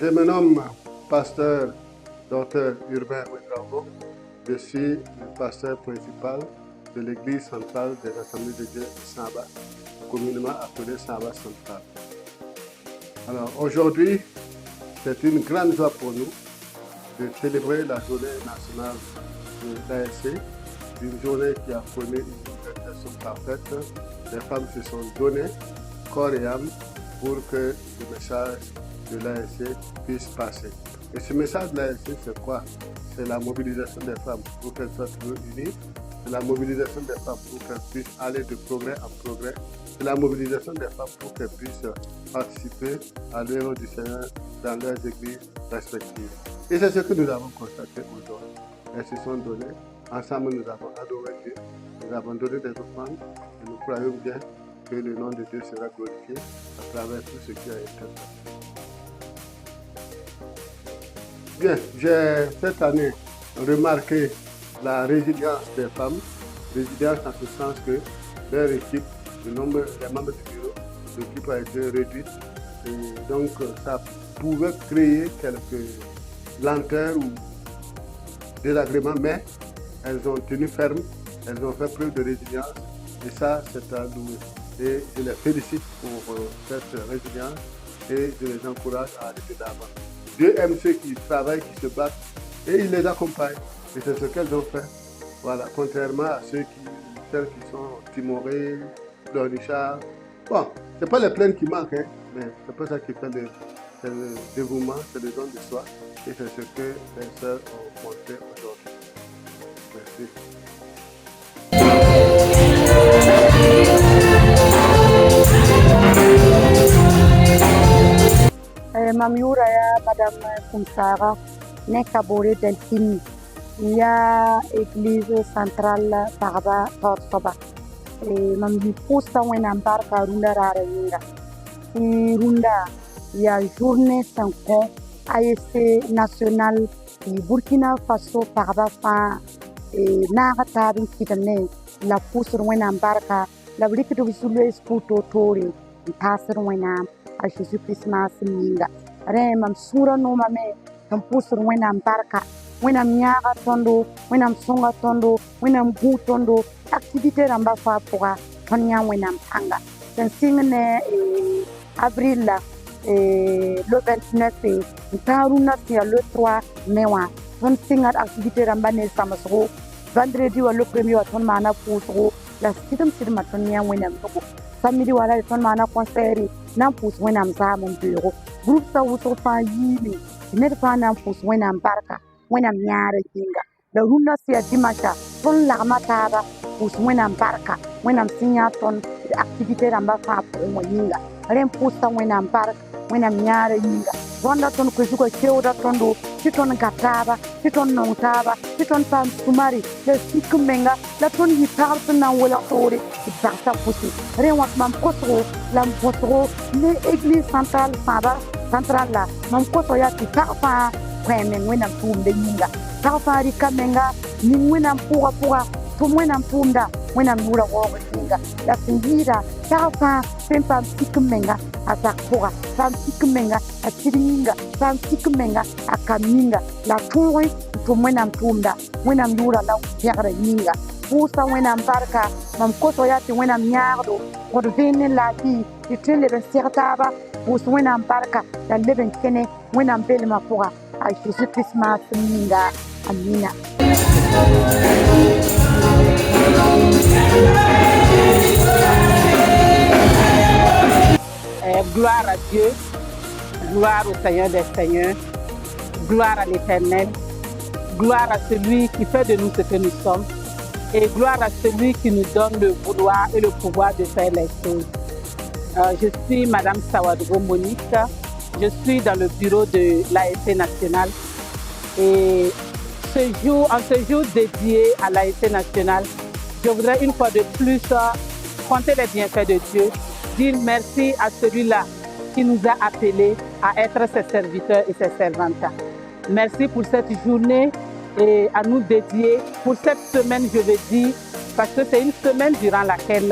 Je me nomme pasteur Dr Urbain Ouedraogo. Je suis le pasteur principal de l'église centrale des Assemblées de Dieu de Samba, communément appelée Samba Centrale. Alors aujourd'hui, c'est une grande joie pour nous de célébrer la journée nationale de l'ASC, une journée qui a connu une organisation parfaite. Les femmes se sont données corps et âme pour que le message de l'ASC puisse passer. Et ce message de l'ASC, c'est quoi? C'est la mobilisation des femmes pour qu'elles soient toujours unies. C'est la mobilisation des femmes pour qu'elles puissent aller de progrès en progrès. C'est la mobilisation des femmes pour qu'elles puissent participer à l'œuvre du Seigneur dans leurs églises respectives. Et c'est ce que nous avons constaté aujourd'hui. Elles se sont données. Ensemble, nous avons adoré Dieu. Nous avons donné des offrandes. Et nous croyons bien que le nom de Dieu sera glorifié à travers tout ce qui a été fait. Bien, j'ai cette année remarqué la résilience des femmes, résilience en ce sens que leur équipe, les membres du bureau, l'équipe a été réduite et donc ça pouvait créer quelques lenteurs ou désagréments, mais elles ont tenu ferme, elles ont fait preuve de résilience et ça c'est à louer. Et je les félicite pour cette résilience et je les encourage à aller de l'avant. Dieu aime ceux qui travaillent, qui se battent et il les accompagne. Et c'est ce qu'elles ont fait. Voilà, contrairement à celles qui sont timorées, pleurnichards. Bon, c'est pas les plaintes qui manquent, hein, mais c'est pas ça qui fait le dévouement, c'est le don de soi. Et c'est ce que les sœurs ont montré aujourd'hui. Merci. Mamioura ya Madame Kumsara, Nekabore Delphine, il y a église centrale Parba Torsoba. Mambi Poussa Wenambarka Runda Rarainga. Runda, il y a journée 5 ans, ASC national, Burkina Faso Parba Fan, Nara Tabin Kitane, la Poussa Wenambarka, la Brique de Visulo Sputo Tori, Passer Wenam. A Jésus-Christ Minga. Remam Sura no mame, Campusur Wenam Barka, Wenam Yaga Tondo, Wenam Songa Tondo, Wenam Gu Tondo, activité Ramba Fapura, Tonya Wenam Tanga. Sensingene avril le 29 et Taruna le 3 mai. Ton singat activité Ramba ne Samasro, vendredi ou le premier à ton mana pour la Sidam Sidma Tonya Wenam Togo. Samedi wala ton mana concert nan pus wenam za mon bureau groupe sa wuto fa yini ne fa nan pus wenam barka wenam nyaare kinga la runa sia dimasha ton la mataba pus wenam barka wenam sinya ton activité ramba fa pour moyinga rem pus sa wenam barka wenam nyaare yinga ronda ton ko juko kewda tondo titon gataba titon nontaba titon pam sumari le sikumenga la ton yitar na wala tore barka pusi rewat mam kosro lam kosro le église centrale Samba centrale la mam koso ya ti tarfa kwemen wenam tumde yinga tarfa ri kamenga ni wenam pura to wenam tumda wenam nura wo yinga la singira tarfa pempam sikumenga atakura pam sikumenga atiringa pam sikumenga akaminga la turi to wenam tumda wenam nura la yara yinga Poussa wenam barka mam koso ya ti wenam nyardo wad vene la ti ti leben sertaba poussa wenam barka la leben kene wenam belma pura a Jésus Christ ma minga amina. Gloire à Dieu, gloire au Seigneur des Seigneurs, gloire à l'Éternel, gloire à celui qui fait de nous ce que nous sommes et gloire à celui qui nous donne le vouloir et le pouvoir de faire les choses. Je suis Madame Sawadro Monique, je suis dans le bureau de l'ASC nationale et en ce jour dédié à l'ASC nationale, je voudrais une fois de plus compter les bienfaits de Dieu, dire merci à celui-là qui nous a appelés à être ses serviteurs et ses servantes. Merci pour cette journée et à nous dédier pour cette semaine, je veux dire, parce que c'est une semaine durant laquelle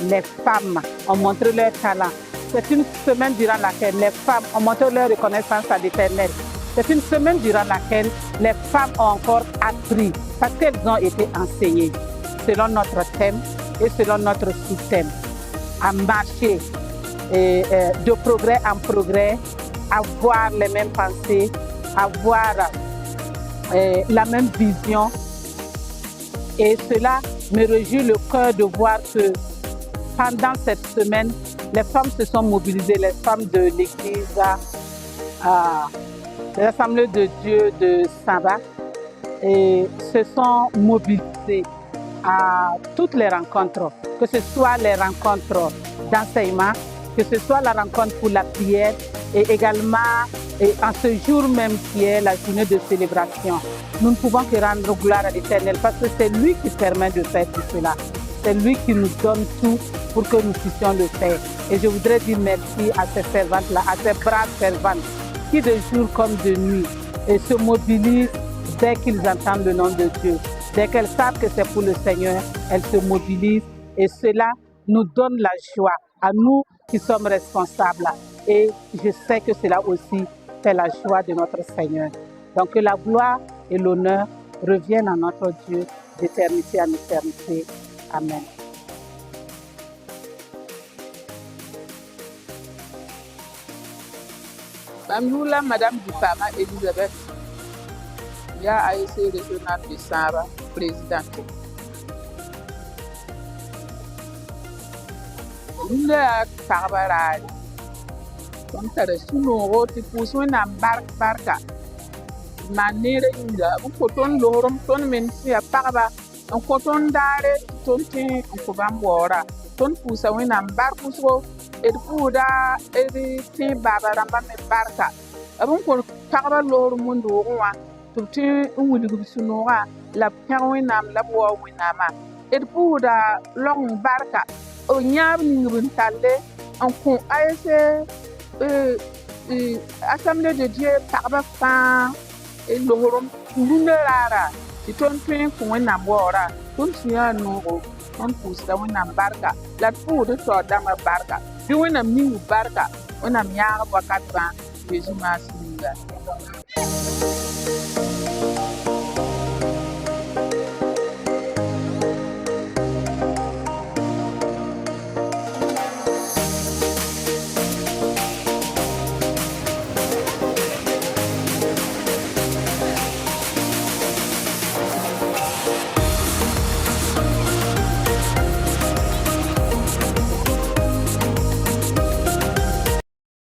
les femmes ont montré leur talent. C'est une semaine durant laquelle les femmes ont montré leur reconnaissance à l'Éternel. C'est une semaine durant laquelle les femmes ont encore appris parce qu'elles ont été enseignées selon notre thème et selon notre sous-thème à marcher de progrès en progrès, avoir les mêmes pensées, avoir la même vision. Et cela me réjouit le cœur de voir que pendant cette semaine, les femmes se sont mobilisées, les femmes de l'église, de l'Assemblée de Dieu de Saba, et se sont mobilisées à toutes les rencontres, que ce soit les rencontres d'enseignement, que ce soit la rencontre pour la prière et également en ce jour même qui est la journée de célébration. Nous ne pouvons que rendre gloire à l'Éternel parce que c'est lui qui permet de faire tout cela. C'est lui qui nous donne tout pour que nous puissions le faire. Et je voudrais dire merci à ces servantes-là, à ces braves servantes qui de jour comme de nuit se mobilisent dès qu'ils entendent le nom de Dieu. Dès qu'elles savent que c'est pour le Seigneur, elles se mobilisent et cela nous donne la joie à nous qui sommes responsables. Et je sais que cela aussi fait la joie de notre Seigneur. Donc que la gloire et l'honneur reviennent à notre Dieu d'éternité en éternité. Amen. Mamioula, Madame Dupama Elisabeth, ya ASC régional de Saba, présidente. Lunda Karbarari, on t'a reçu nos routes pour son barca. Manere inda, un coton l'orum, ton mensi à Parba, un coton d'are, ton tin, un cobambora, ton pousse à un barcusro, et pour da, et tin babaramba me barca. Avant qu'on Parba l'orum de roi, tout un oulibusunora, la perwinam, la bois winama, et pour da long barca. O nyab ni talé en con ASC Assemblée de Dieu Parba fan et l'orum lunera si ton train con na bora ton sia no on pousse da wona barka la pour de to dama barka di wona mi barka wona mi ya ba katba Jésus ma singa